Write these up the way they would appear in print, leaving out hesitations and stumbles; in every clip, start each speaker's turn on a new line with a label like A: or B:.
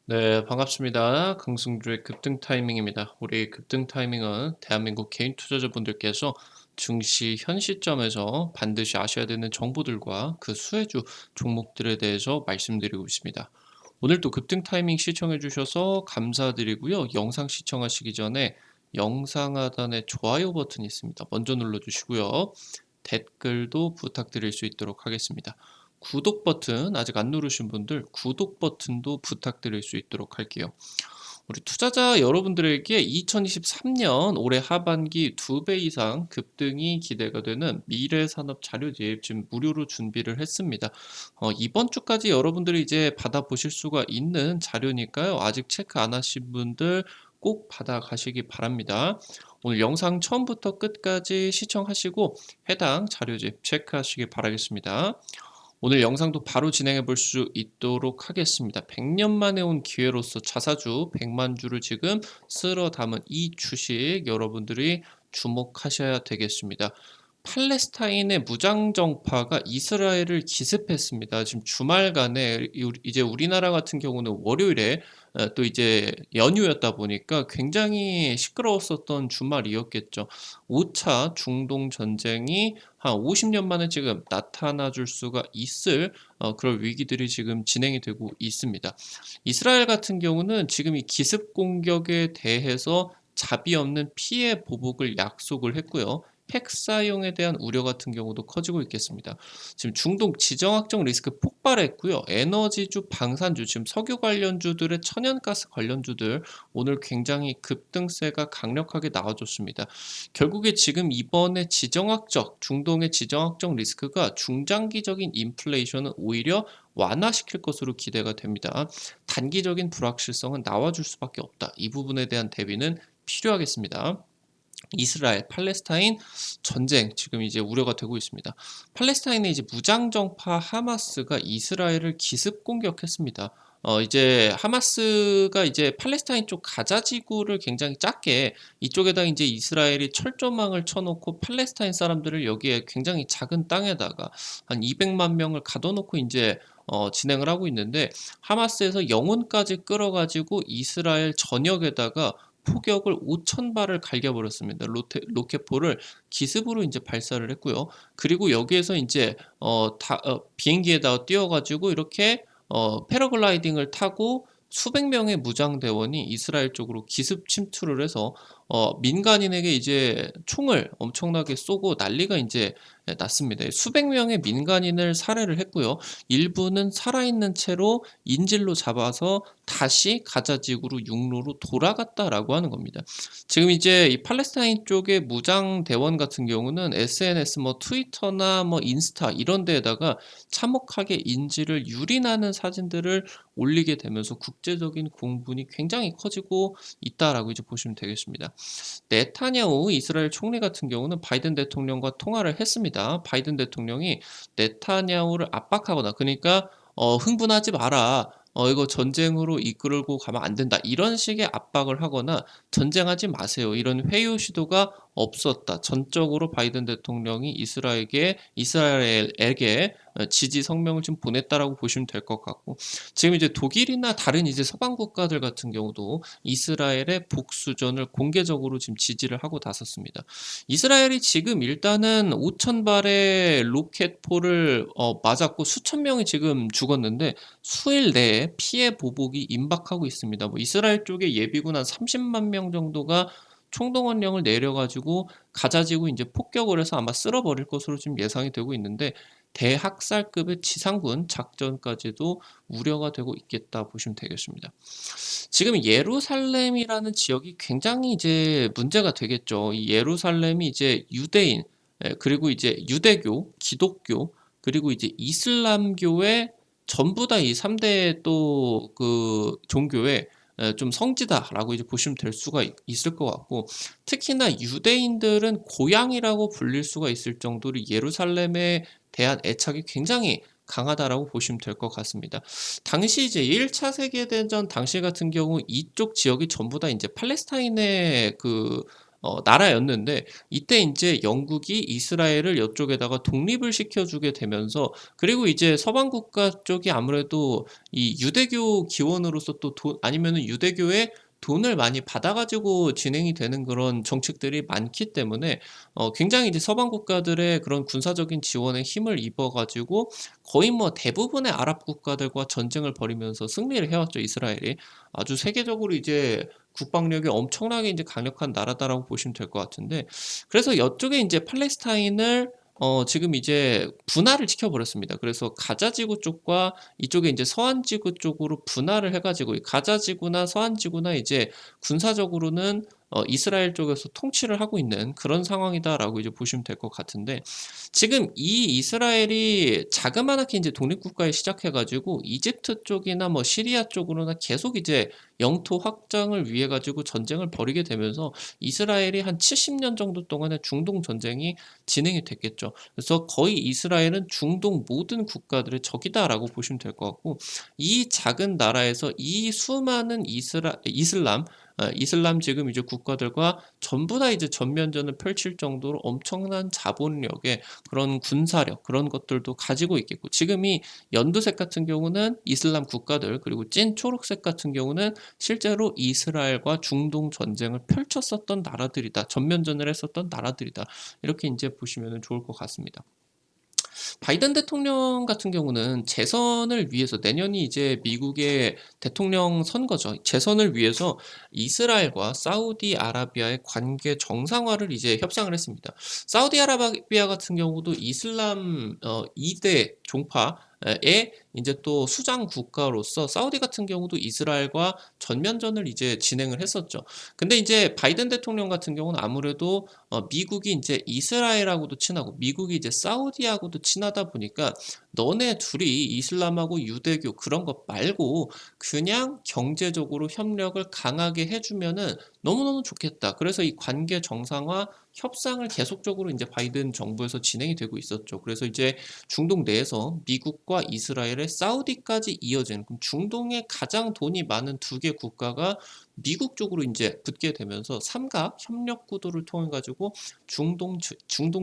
A: 네, 반갑습니다. 강승주의 급등 타이밍입니다. 우리 급등 타이밍은 대한민국 개인 투자자분들께서 증시 현 시점에서 반드시 아셔야 되는 정보들과 그 수혜주 종목들에 대해서 말씀드리고 있습니다. 오늘도 급등 타이밍 시청해 주셔서 감사드리고요. 영상 시청하시기 전에 영상 하단에 좋아요 버튼이 있습니다. 먼저 눌러주시고요. 댓글도 부탁드릴 수 있도록 하겠습니다. 구독 버튼 아직 안 누르신 분들 구독 버튼도 부탁드릴 수 있도록 할게요. 우리 투자자 여러분들에게 2023년 올해 하반기 2배 이상 급등이 기대가 되는 미래산업 자료집 지금 무료로 준비를 했습니다. 이번 주까지 여러분들이 이제 받아보실 수가 있는 자료니까요. 아직 체크 안 하신 분들 꼭 받아가시기 바랍니다. 오늘 영상 처음부터 끝까지 시청하시고 해당 자료집 체크하시기 바라겠습니다. 오늘 영상도 바로 진행해 볼 수 있도록 하겠습니다. 100년 만에 온 기회로서 자사주 100만 주를 지금 쓸어 담은 이 주식 여러분들이 주목하셔야 되겠습니다. 팔레스타인의 무장정파가 이스라엘을 기습했습니다. 지금 주말간에 이제 우리나라 같은 경우는 월요일에 또 이제 연휴였다 보니까 굉장히 시끄러웠었던 주말이었겠죠. 5차 중동 전쟁이 한 50년 만에 지금 나타나 줄 수가 있을 그럴 위기들이 지금 진행이 되고 있습니다. 이스라엘 같은 경우는 지금 이 기습 공격에 대해서 자비 없는 피해 보복을 약속을 했고요. 핵 사용에 대한 우려 같은 경우도 커지고 있겠습니다. 지금 중동 지정학적 리스크 폭발했고요. 에너지주, 방산주, 지금 석유 관련주들의 천연가스 관련주들 오늘 굉장히 급등세가 강력하게 나와줬습니다. 결국에 지금 이번에 중동의 지정학적 리스크가 중장기적인 인플레이션은 오히려 완화시킬 것으로 기대가 됩니다. 단기적인 불확실성은 나와줄 수밖에 없다. 이 부분에 대한 대비는 필요하겠습니다. 이스라엘, 팔레스타인 전쟁 지금 이제 우려가 되고 있습니다. 팔레스타인의 이제 무장정파 하마스가 이스라엘을 기습 공격했습니다. 이제 하마스가 이제 팔레스타인 쪽 가자 지구를 굉장히 작게 이쪽에다 이제 이스라엘이 철조망을 쳐놓고 팔레스타인 사람들을 여기에 굉장히 작은 땅에다가 한 200만 명을 가둬놓고 이제 진행을 하고 있는데 하마스에서 영혼까지 끌어가지고 이스라엘 전역에다가 포격을 5,000발을 갈겨버렸습니다. 로켓포를 기습으로 이제 발사를 했고요. 그리고 여기에서 이제 비행기에다가 띄워가지고 이렇게 패러글라이딩을 타고 수백 명의 무장대원이 이스라엘 쪽으로 기습 침투를 해서 민간인에게 이제 총을 엄청나게 쏘고 난리가 이제 났습니다. 수백 명의 민간인을 살해를 했고요. 일부는 살아있는 채로 인질로 잡아서 다시 가자 지구로 육로로 돌아갔다라고 하는 겁니다. 지금 이제 이 팔레스타인 쪽의 무장 대원 같은 경우는 SNS 뭐 트위터나 뭐 인스타 이런 데에다가 참혹하게 인질을 유린하는 사진들을 올리게 되면서 국제적인 공분이 굉장히 커지고 있다라고 이제 보시면 되겠습니다. 네타냐후 이스라엘 총리 같은 경우는 바이든 대통령과 통화를 했습니다. 바이든 대통령이 네타냐후를 압박하거나 그러니까 흥분하지 마라. 이거 전쟁으로 이끌고 가면 안 된다. 이런 식의 압박을 하거나 전쟁하지 마세요. 이런 회유 시도가 없었다. 전적으로 바이든 대통령이 이스라엘에게 지지 성명을 좀 보냈다라고 보시면 될 것 같고 지금 이제 독일이나 다른 이제 서방 국가들 같은 경우도 이스라엘의 복수전을 공개적으로 지금 지지를 하고 나섰습니다. 이스라엘이 지금 일단은 5,000발의 로켓포를 맞았고 수천 명이 지금 죽었는데 수일 내에 피해 보복이 임박하고 있습니다. 뭐 이스라엘 쪽에 예비군 한 30만 명 정도가 총동원령을 내려가지고 가자지구 이제 폭격을 해서 아마 쓸어버릴 것으로 지금 예상이 되고 있는데 대학살급의 지상군 작전까지도 우려가 되고 있겠다 보시면 되겠습니다. 지금 예루살렘이라는 지역이 굉장히 이제 문제가 되겠죠. 이 예루살렘이 이제 유대인, 그리고 이제 유대교, 기독교, 그리고 이제 이슬람교의 전부 다 이 3대 또 그 종교의 좀 성지다라고 이제 보시면 될 수가 있을 것 같고 특히나 유대인들은 고향이라고 불릴 수가 있을 정도로 예루살렘에 대한 애착이 굉장히 강하다라고 보시면 될 것 같습니다. 당시 이제 1차 세계대전 당시 같은 경우 이쪽 지역이 전부 다 이제 팔레스타인의 그 나라였는데 이때 인제 영국이 이스라엘을 이쪽에다가 독립을 시켜주게 되면서 그리고 이제 서방 국가 쪽이 아무래도 이 유대교 기원으로서 또 돈 아니면은 유대교의 돈을 많이 받아 가지고 진행이 되는 그런 정책들이 많기 때문에 굉장히 이제 서방 국가들의 그런 군사적인 지원에 힘을 입어 가지고 거의 뭐 대부분의 아랍 국가들과 전쟁을 벌이면서 승리를 해 왔죠, 이스라엘이. 아주 세계적으로 이제 국방력이 엄청나게 인제 강력한 나라다라고 보시면 될 것 같은데 그래서 이쪽에 인제 팔레스타인을 지금 이제 분할을 시켜 버렸습니다. 그래서 가자 지구 쪽과 이쪽에 인제 서한 지구 쪽으로 분할을 해 가지고 이 가자 지구나 서한 지구나 이제 군사적으로는 이스라엘 쪽에서 통치를 하고 있는 그런 상황이다라고 이제 보시면 될 것 같은데 지금 이 이스라엘이 자그마하게 인제 독립국가에 시작해 가지고 이집트 쪽이나 뭐 시리아 쪽으로나 계속 이제 영토 확장을 위해 가지고 전쟁을 벌이게 되면서 이스라엘이 한 70년 정도 동안의 중동 전쟁이 진행이 됐겠죠. 그래서 거의 이스라엘은 중동 모든 국가들의 적이다라고 보시면 될 것 같고 이 작은 나라에서 이 수많은 이슬람 지금 이제 국가들과 전부 다 이제 전면전을 펼칠 정도로 엄청난 자본력의 그런 군사력 그런 것들도 가지고 있겠고 지금 이 연두색 같은 경우는 이슬람 국가들 그리고 찐 초록색 같은 경우는 실제로 이스라엘과 중동 전쟁을 펼쳤었던 나라들이다. 전면전을 했었던 나라들이다. 이렇게 인제 보시면은 좋을 것 같습니다. 바이든 대통령 같은 경우는 재선을 위해서 내년이 이제 미국의 대통령 선거죠. 재선을 위해서 이스라엘과 사우디아라비아의 관계 정상화를 이제 협상을 했습니다. 사우디아라비아 같은 경우도 이슬람 2대 종파의 인제 또 수장 국가로서 사우디 같은 경우도 이스라엘과 전면전을 이제 진행을 했었죠. 근데 인제 바이든 대통령 같은 경우는 아무래도 미국이 인제 이스라엘하고도 친하고 미국이 이제 사우디하고도 친하다 보니까 "너네 둘이 이슬람하고 유대교 그런 것 말고 그냥 경제적으로 협력을 강하게 해 주면은 너무너무 좋겠다." 그래서 이 관계 정상화 협상을 계속적으로 인제 바이든 정부에서 진행이 되고 있었죠. 그래서 이제 중동 내에서 미국과 이스라엘의 사우디까지 이어지는 그럼 중동에 가장 돈이 많은 두 개 국가가 미국 쪽으로 인제 붙게 되면서 삼각 협력 구도를 통해 가지고 중동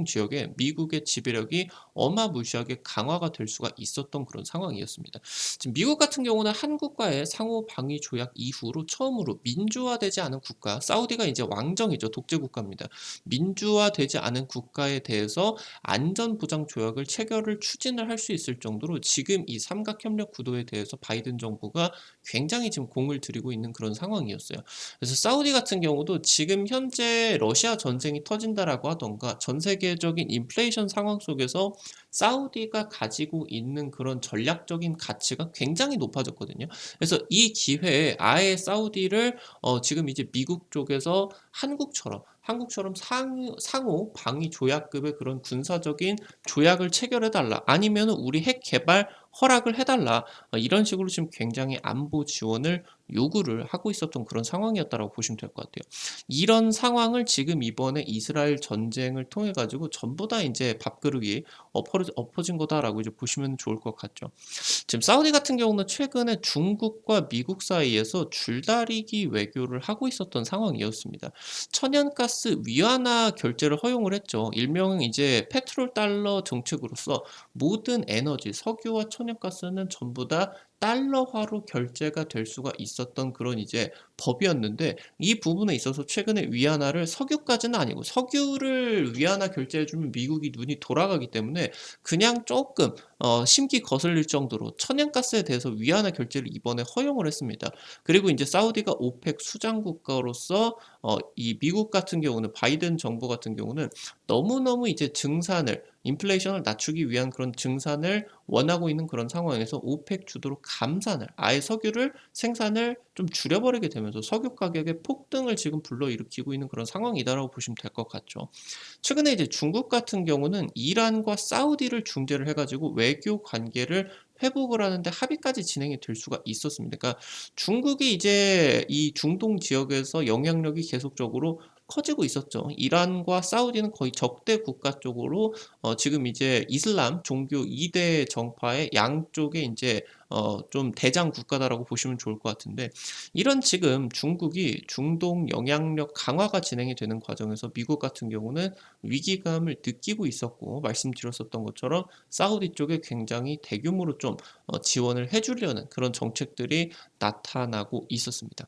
A: 지역에 미국의 지배력이 어마무시하게 강화가 될 수가 있었던 그런 상황이었습니다. 지금 미국 같은 경우는 한국과의 상호 방위 조약 이후로 처음으로 민주화되지 않은 국가, 사우디가 이제 왕정이죠. 독재 국가입니다. 민주화되지 않은 국가에 대해서 안전 보장 조약을 체결을 추진을 할 수 있을 정도로 지금 이 삼각 협력 구도에 대해서 바이든 정부가 굉장히 지금 공을 들이고 있는 그런 상황이었어요. 그래서 사우디 같은 경우도 지금 현재 러시아 전쟁이 터진다라고 하던가 전 세계적인 인플레이션 상황 속에서 사우디가 가지고 있는 그런 전략적인 가치가 굉장히 높아졌거든요. 그래서 이 기회에 아예 사우디를 지금 이제 미국 쪽에서 한국처럼 상호 방위 조약급의 그런 군사적인 조약을 체결해 달라. 아니면은 우리 핵 개발 허락을 해 달라. 이런 식으로 지금 굉장히 안보 지원을 요구를 하고 있었던 그런 상황이었다라고 보시면 될 것 같아요. 이런 상황을 지금 이번에 이스라엘 전쟁을 통해 가지고 전부 다 인제 밥그릇이 엎어진 거다라고 이제 보시면 좋을 것 같죠. 지금 사우디 같은 경우는 최근에 중국과 미국 사이에서 줄다리기 외교를 하고 있었던 상황이었습니다. 천연가스 위안화 결제를 허용을 했죠. 일명 이제 페트롤 달러 정책으로서 모든 에너지, 석유와 천연가스는 전부 다 달러화로 결제가 될 수가 있었던 그런 이제 법이었는데 이 부분에 있어서 최근에 위안화를 석유까지는 아니고 석유를 위안화 결제해 주면 미국이 눈이 돌아가기 때문에 그냥 쪼끔 심기 거슬릴 정도로 천연가스에 대해서 위안화 결제를 이번에 허용을 했습니다. 그리고 인제 사우디가 오펙 수장 국가로서 이 미국 같은 경우는 바이든 정부 같은 경우는 너무너무 이제 증산을 인플레이션을 낮추기 위한 그런 증산을 원하고 있는 그런 상황에서 오펙 주도로 감산을 아예 석유를 생산을 좀 줄여 버리게 되면서 석유 가격의 폭등을 지금 불러일으키고 있는 그런 상황이다라고 보시면 될 것 같죠. 최근에 이제 중국 같은 경우는 이란과 사우디를 중재를 해 가지고 외교 관계를 회복을 하는데 합의까지 진행이 될 수가 있었습니다. 그러니까 중국이 이제 이 중동 지역에서 영향력이 계속적으로 커지고 있었죠. 이란과 사우디는 거의 적대 국가 쪽으로 지금 이제 이슬람 종교 2대 정파의 양쪽에 인제 좀 대장 국가다라고 보시면 좋을 것 같은데, 이런 지금 중국이 중동 영향력 강화가 진행이 되는 과정에서 미국 같은 경우는 위기감을 느끼고 있었고, 말씀드렸었던 것처럼 사우디 쪽에 굉장히 대규모로 좀 지원을 해 주려는 그런 정책들이 나타나고 있었습니다.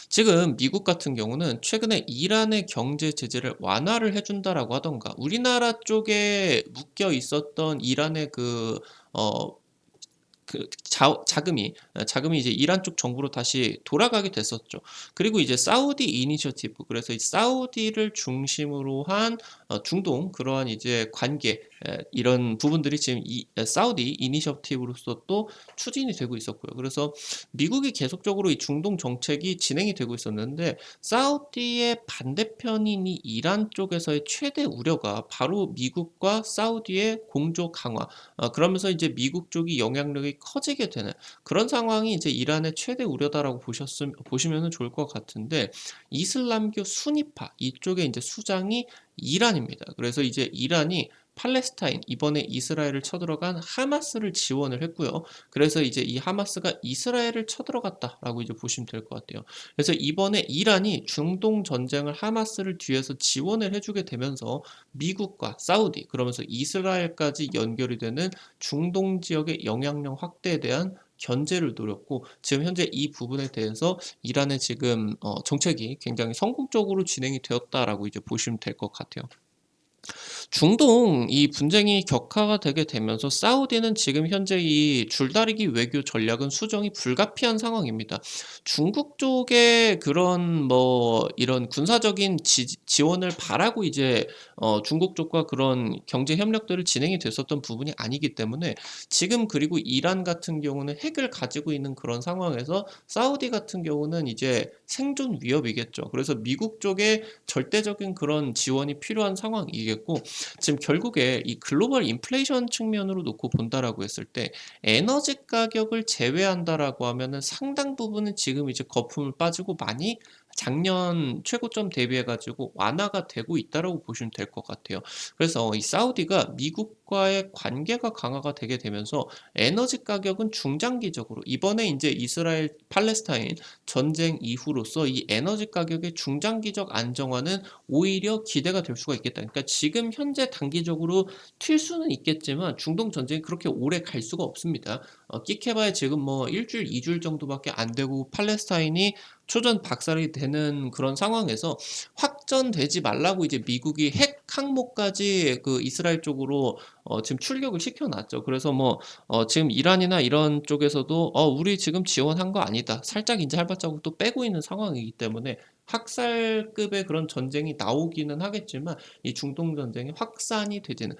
A: 지금 미국 같은 경우는 최근에 이란의 경제 제재를 완화를 해 준다라고 하던가, 우리나라 쪽에 묶여 있었던 이란의 어 자금이 이제 이란 쪽 정부로 다시 돌아가게 됐었죠. 그리고 이제 사우디 이니셔티브, 그래서 이 사우디를 중심으로 한 중동 그러한 이제 관계, 이런 부분들이 지금 이 사우디 이니셔티브로서 또 추진이 되고 있었고요. 그래서 미국이 계속적으로 이 중동 정책이 진행이 되고 있었는데, 사우디의 반대편인 이 이란 쪽에서의 최대 우려가 바로 미국과 사우디의 공조 강화, 그러면서 이제 미국 쪽이 영향력이 커지게 되는 그런 상황이 이제 이란의 최대 우려다라고 보시면은 좋을 것 같은데, 이슬람교 순위파 이쪽에 이제 수장이 이란입니다. 그래서 이제 이란이 팔레스타인, 이번에 이스라엘을 쳐들어간 하마스를 지원을 했고요. 그래서 이제 이 하마스가 이스라엘을 쳐들어갔다라고 이제 보시면 될 것 같아요. 그래서 이번에 이란이 중동 전쟁을 하마스를 뒤에서 지원을 해주게 되면서 미국과 사우디, 그러면서 이스라엘까지 연결이 되는 중동 지역의 영향력 확대에 대한 견제를 노렸고, 지금 현재 이 부분에 대해서 이란의 지금 정책이 굉장히 성공적으로 진행이 되었다라고 이제 보시면 될 것 같아요. 중동 이 분쟁이 격화가 되게 되면서 사우디는 지금 현재 이 줄다리기 외교 전략은 수정이 불가피한 상황입니다. 중국 쪽에 그런 뭐 이런 군사적인 지원을 바라고 이제 중국 쪽과 그런 경제 협력들을 진행이 됐었던 부분이 아니기 때문에, 지금 그리고 이란 같은 경우는 핵을 가지고 있는 그런 상황에서 사우디 같은 경우는 이제 생존 위협이겠죠. 그래서 미국 쪽에 절대적인 그런 지원이 필요한 상황이겠고, 지금 결국에 이 글로벌 인플레이션 측면으로 놓고 본다라고 했을 때, 에너지 가격을 제외한다라고 하면은 상당 부분은 지금 이제 거품을 빠지고 많이 작년 최고점 대비해 가지고 완화가 되고 있다라고 보시면 될 것 같아요. 그래서 이 사우디가 미국과의 관계가 강화가 되게 되면서 에너지 가격은 중장기적으로, 이번에 이제 이스라엘 팔레스타인 전쟁 이후로서 이 에너지 가격의 중장기적 안정화는 오히려 기대가 될 수가 있겠다. 그러니까 지금 현재 단기적으로 튈 수는 있겠지만 중동 전쟁이 그렇게 오래 갈 수가 없습니다. 끼케봐야 지금 뭐 일주일, 2주일 정도밖에 안 되고 팔레스타인이 초전 박살이 되는 그런 상황에서 확전되지 말라고 이제 미국이 핵 항모까지 그 이스라엘 쪽으로 지금 출격을 시켜놨죠. 그래서 뭐 지금 이란이나 이런 쪽에서도 우리 지금 지원한 거 아니다, 살짝 인제 할 발자국 또 빼고 있는 상황이기 때문에 학살급의 그런 전쟁이 나오기는 하겠지만, 이 중동 전쟁이 확전이 되지는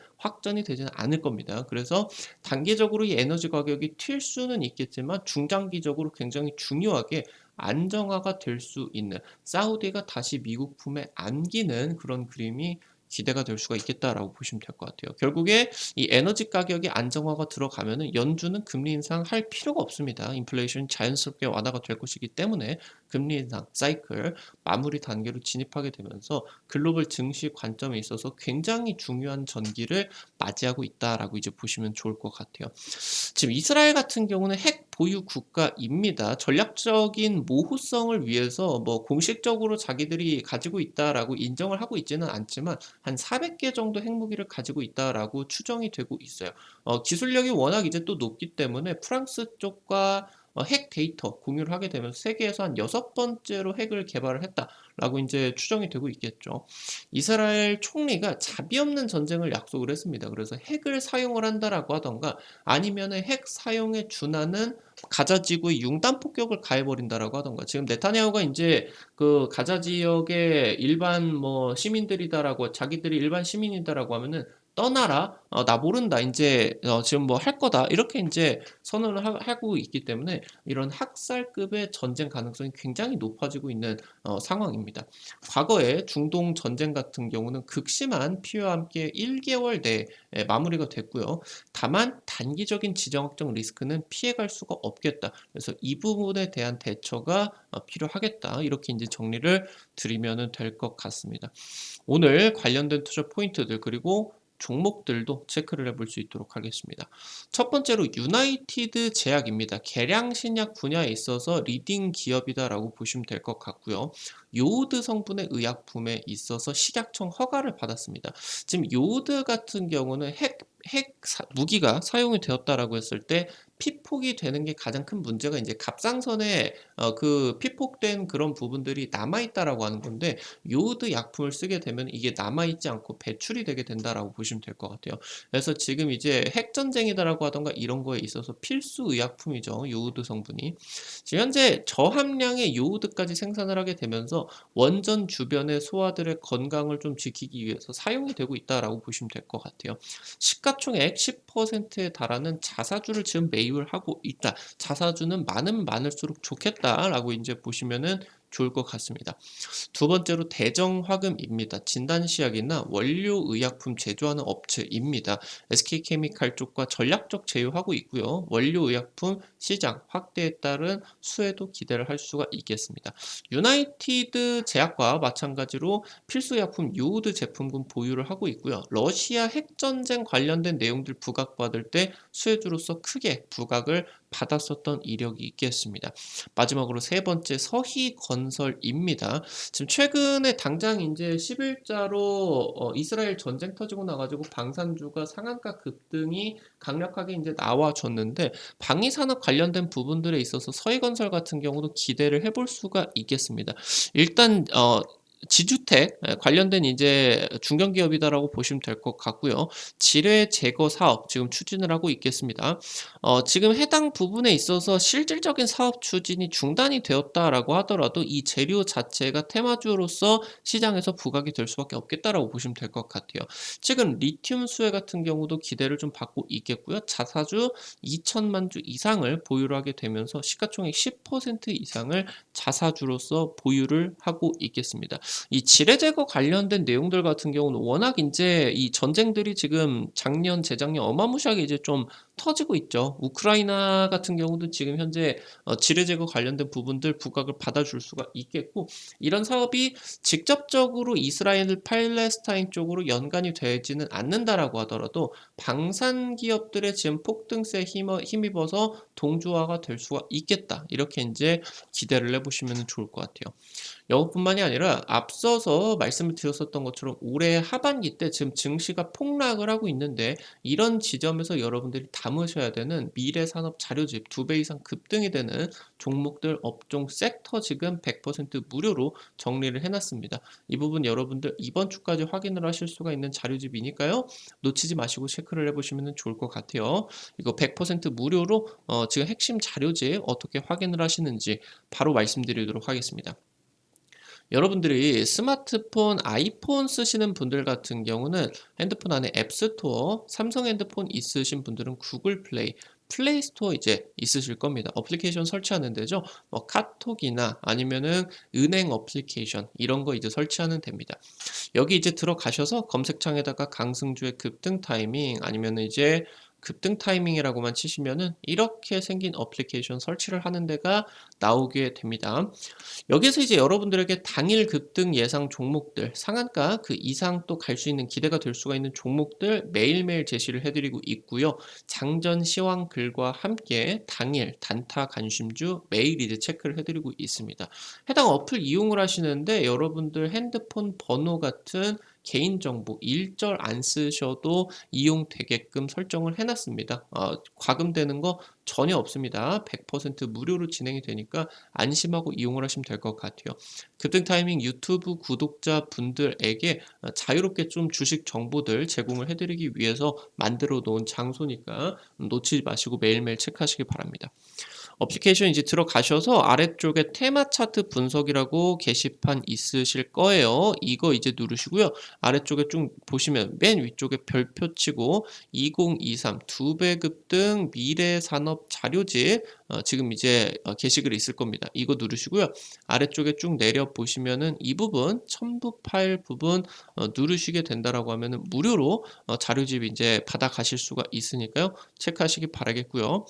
A: 않을 겁니다. 그래서 단기적으로 이 에너지 가격이 튈 수는 있겠지만 중장기적으로 굉장히 중요하게 안정화가 될 수 있는, 사우디가 다시 미국 품에 안기는 그런 그림이 기대가 될 수가 있겠다라고 보시면 될 것 같아요. 결국에 이 에너지 가격이 안정화가 들어가면은 연준은 금리 인상할 필요가 없습니다. 인플레이션 자연스럽게 완화가 될 것이기 때문에 금리 인상 사이클 마무리 단계로 진입하게 되면서 글로벌 증시 관점에 있어서 굉장히 중요한 전기를 맞이하고 있다라고 이제 보시면 좋을 것 같아요. 지금 이스라엘 같은 경우는 핵 보유 국가입니다. 전략적인 모호성을 위해서 뭐 공식적으로 자기들이 가지고 있다라고 인정을 하고 있지는 않지만, 한 400개 정도 핵무기를 가지고 있다라고 추정이 되고 있어요. 기술력이 워낙 이제 또 높기 때문에 프랑스 쪽과 핵 데이터 공유를 하게 되면서 세계에서 한 6번째로 핵을 개발을 했다라고 이제 추정이 되고 있겠죠. 이스라엘 총리가 자비 없는 전쟁을 약속을 했습니다. 그래서 핵을 사용을 한다라고 하던가, 아니면은 핵 사용에 준하는 가자 지구에 융단 폭격을 가해버린다라고 하던가. 지금 네타냐후가 이제 그 가자 지역의 일반 뭐 시민들이다라고, 자기들이 일반 시민이다라고 하면은 "떠나라. 나 모른다. 인제 지금 뭐 할 거다." 이렇게 인제 선언을 하고 있기 때문에 이런 학살급의 전쟁 가능성이 굉장히 높아지고 있는 상황입니다. 과거에 중동 전쟁 같은 경우는 극심한 피해와 함께 1 개월 내에 마무리가 됐고요. 다만 단기적인 지정학적 리스크는 피해갈 수가 없겠다. 그래서 이 부분에 대한 대처가 필요하겠다. 이렇게 인제 정리를 드리면은 될 것 같습니다. 오늘 관련된 투자 포인트들 그리고 종목들도 체크를 해볼 수 있도록 하겠습니다. 첫 번째로 유나이티드 제약입니다. 계량 신약 분야에 있어서 리딩 기업이다라고 보시면 될 것 같고요. 요오드 성분의 의약품에 있어서 식약청 허가를 받았습니다. 지금 요오드 같은 경우는 무기가 사용이 되었다라고 했을 때 피폭이 되는 게 가장 큰 문제가 이제 갑상선에 그 피폭된 그런 부분들이 남아 있다라고 하는 건데, 요오드 약품을 쓰게 되면 이게 남아 있지 않고 배출이 되게 된다라고 보시면 될 것 같아요. 그래서 지금 이제 핵전쟁이다라고 하던가 이런 거에 있어서 필수 의약품이죠. 요오드 성분이. 지금 현재 저함량의 요오드까지 생산을 하게 되면서 원전 주변의 소아들의 건강을 좀 지키기 위해서 사용이 되고 있다라고 보시면 될 것 같아요. 시가총액 10%에 달하는 자사주를 지금 매입을 하고 있다. 자사주는 많으면 많을수록 좋겠다라고 이제 보시면은 좋을 것 같습니다. 두 번째로 대정화금입니다. 진단시약이나 원료의약품 제조하는 업체입니다. SK케미칼 쪽과 전략적 제휴하고 있고요. 원료의약품 시장 확대에 따른 수혜도 기대를 할 수가 있겠습니다. 유나이티드 제약과 마찬가지로 필수의약품 요오드 제품군 보유를 하고 있고요. 러시아 핵전쟁 관련된 내용들 부각받을 때 수혜주로서 크게 부각을 받았었던 이력이 있겠습니다. 마지막으로 세 번째 서희건설입니다. 지금 최근에 당장 이제 10일자로 이스라엘 전쟁 터지고 나가지고 방산주가 상한가 급등이 강력하게 이제 나와줬는데, 방위 산업 관련된 부분들에 있어서 서희건설 같은 경우도 기대를 해볼 수가 있겠습니다. 일단 지주택 관련된 이제 중견기업이다라고 보시면 될 것 같고요. 지뢰 제거 사업 지금 추진을 하고 있겠습니다. 지금 해당 부분에 있어서 실질적인 사업 추진이 중단이 되었다라고 하더라도 이 재료 자체가 테마주로서 시장에서 부각이 될 수밖에 없겠다라고 보시면 될 것 같아요. 최근 리튬 수혜 같은 경우도 기대를 좀 받고 있겠고요. 자사주 2천만 주 이상을 보유를 하게 되면서 시가총액 10% 이상을 자사주로서 보유를 하고 있겠습니다. 이 지뢰 제거 관련된 내용들 같은 경우는 워낙 인제 이 전쟁들이 지금 작년, 재작년 어마무시하게 이제 좀 터지고 있죠. 우크라이나 같은 경우도 지금 현재 지뢰 제거 관련된 부분들 부각을 받아줄 수가 있겠고, 이런 사업이 직접적으로 이스라엘 팔레스타인 쪽으로 연관이 되지는 않는다라고 하더라도 방산 기업들의 지금 폭등세에 힘입어서 동조화가 될 수가 있겠다. 이렇게 인제 기대를 해보시면 좋을 것 같아요. 이것뿐만이 아니라 앞서서 말씀을 드렸었던 것처럼 올해 하반기 때 지금 증시가 폭락을 하고 있는데, 이런 지점에서 여러분들이 담으셔야 되는 미래 산업 자료집 2배 이상 급등이 되는 종목들 업종 섹터 지금 100% 무료로 정리를 해놨습니다. 이 부분 여러분들 이번 주까지 확인을 하실 수가 있는 자료집이니까요. 놓치지 마시고 체크를 해보시면 좋을 것 같아요. 이거 100% 무료로 지금 핵심 자료집 어떻게 확인을 하시는지 바로 말씀드리도록 하겠습니다. 여러분들이 스마트폰, 아이폰 쓰시는 분들 같은 경우는 핸드폰 안에 앱스토어, 삼성 핸드폰 있으신 분들은 구글 플레이, 플레이 스토어 이제 있으실 겁니다. 어플리케이션 설치하는 데죠. 뭐 카톡이나 아니면은 은행 어플리케이션 이런 거 이제 설치하는 됩니다. 여기 이제 들어가셔서 검색창에다가 강승주의 급등 타이밍 아니면은 이제 급등 타이밍이라고만 치시면은 이렇게 생긴 어플리케이션 설치를 하는 데가 나오게 됩니다. 여기서 이제 여러분들에게 당일 급등 예상 종목들, 상한가 그 이상 또 갈 수 있는 기대가 될 수가 있는 종목들 매일매일 제시를 해드리고 있고요. 장전 시황 글과 함께 당일 단타 관심주 매일 이제 체크를 해드리고 있습니다. 해당 어플 이용을 하시는데 여러분들 핸드폰 번호 같은 개인정보 일절 안 쓰셔도 이용되게끔 설정을 해놨습니다. 과금되는 거 전혀 없습니다. 100% 무료로 진행이 되니까 안심하고 이용을 하시면 될 것 같아요. 급등 타이밍 유튜브 구독자 분들에게 자유롭게 좀 주식 정보들 제공을 해드리기 위해서 만들어 놓은 장소니까 놓치지 마시고 매일매일 체크하시기 바랍니다. 어플리케이션 이제 들어가셔서 아래쪽에 테마 차트 분석이라고 게시판 있으실 거예요. 이거 이제 누르시고요. 아래쪽에 쭉 보시면 맨 위쪽에 별표 치고 2023 두 배 급등 미래 산업 자료집 지금 이제 게시글이 있을 겁니다. 이거 누르시고요. 아래쪽에 쭉 내려 보시면은 이 부분 첨부 파일 부분 누르시게 된다라고 하면은 무료로 자료집 이제 받아 가실 수가 있으니까요. 체크하시기 바라겠고요.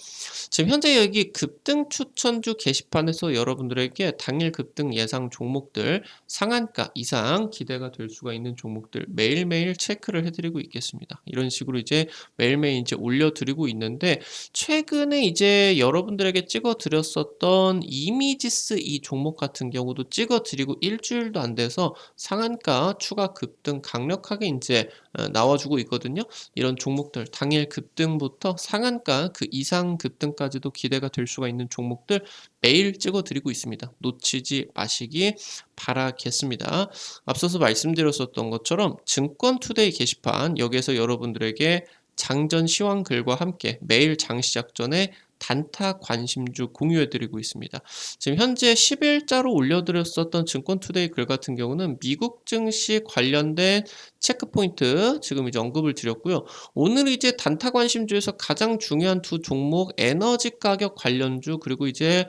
A: 지금 현재 여기 급등 추천주 게시판에서 여러분들에게 당일 급등 예상 종목들 상한가 이상 기대가 될 수가 있는 종목들 매일매일 체크를 해드리고 있겠습니다. 이런 식으로 이제 매일매일 이제 올려드리고 있는데 최근에 이제 여러분들에게 찍어드렸었던 이미지스 이 종목 같은 경우도 찍어드리고 일주일도 안 돼서 상한가 추가 급등 강력하게 이제 나와주고 있거든요. 이런 종목들 당일 급등부터 상한가 그 이상 급등까지도 기대가 될 수가 있는 종목들 매일 찍어드리고 있습니다. 놓치지 마시기 바라겠습니다. 앞서서 말씀드렸었던 것처럼 증권투데이 게시판 여기에서 여러분들에게 장전 시황글과 함께 매일 장 시작 전에 단타 관심주 공유해드리고 있습니다. 지금 현재 10일자로 올려드렸었던 증권투데이 글 같은 경우는 미국 증시 관련된 체크포인트 지금 이제 언급을 드렸고요. 오늘 이제 단타 관심주에서 가장 중요한 두 종목 에너지 가격 관련주 그리고 이제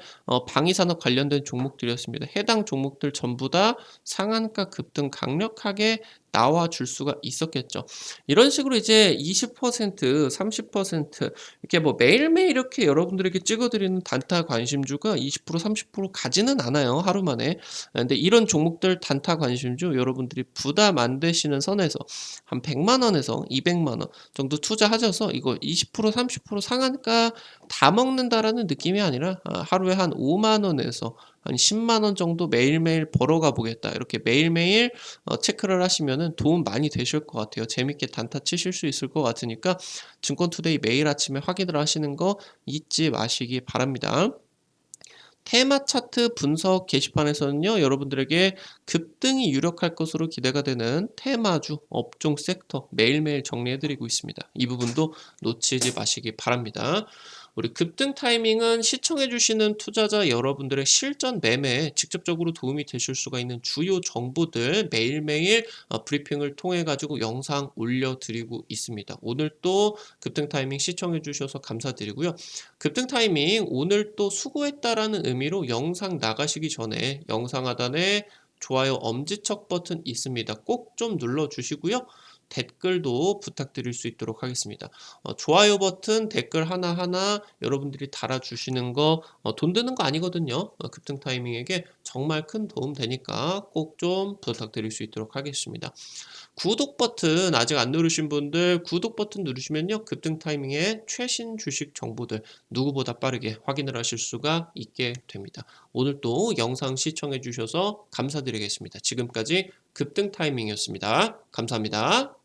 A: 방위산업 관련된 종목들이었습니다. 해당 종목들 전부 다 상한가 급등 강력하게 나와 줄 수가 있었겠죠. 이런 식으로 이제 20%, 30% 이렇게 뭐 매일매일 이렇게 여러분들에게 찍어드리는 단타 관심주가 20%, 30% 가지는 않아요. 하루 만에. 근데 이런 종목들 단타 관심주 여러분들이 부담 안 되시는 선에서 한 100만 원에서 200만 원 정도 투자하셔서 이거 20%, 30% 상한가 다 먹는다라는 느낌이 아니라 하루에 한 5만 원에서 한 10만 원 정도 매일매일 벌어가 보겠다. 이렇게 매일매일 체크를 하시면은 도움 많이 되실 것 같아요. 재밌게 단타 치실 수 있을 것 같으니까 증권투데이 매일 아침에 확인을 하시는 거 잊지 마시기 바랍니다. 테마 차트 분석 게시판에서는요, 여러분들에게 급등이 유력할 것으로 기대가 되는 테마주, 업종 섹터 매일매일 정리해드리고 있습니다. 이 부분도 놓치지 마시기 바랍니다. 우리 급등 타이밍은 시청해주시는 투자자 여러분들의 실전 매매에 직접적으로 도움이 되실 수가 있는 주요 정보들 매일매일 브리핑을 통해 가지고 영상 올려드리고 있습니다. 오늘 또 급등 타이밍 시청해주셔서 감사드리고요. 급등 타이밍 오늘 또 수고했다라는 의미로 영상 나가시기 전에 영상 하단에 좋아요 엄지척 버튼 있습니다. 꼭 좀 눌러주시고요. 댓글도 부탁드릴 수 있도록 하겠습니다. 좋아요 버튼, 댓글 하나하나 여러분들이 달아주시는 거 돈 드는 거 아니거든요. 급등 타이밍에게 정말 큰 도움 되니까 꼭 좀 부탁드릴 수 있도록 하겠습니다. 구독 버튼 아직 안 누르신 분들 구독 버튼 누르시면요. 급등 타이밍에 최신 주식 정보들 누구보다 빠르게 확인을 하실 수가 있게 됩니다. 오늘 또 영상 시청해 주셔서 감사드리겠습니다. 지금까지 급등 타이밍이었습니다. 감사합니다.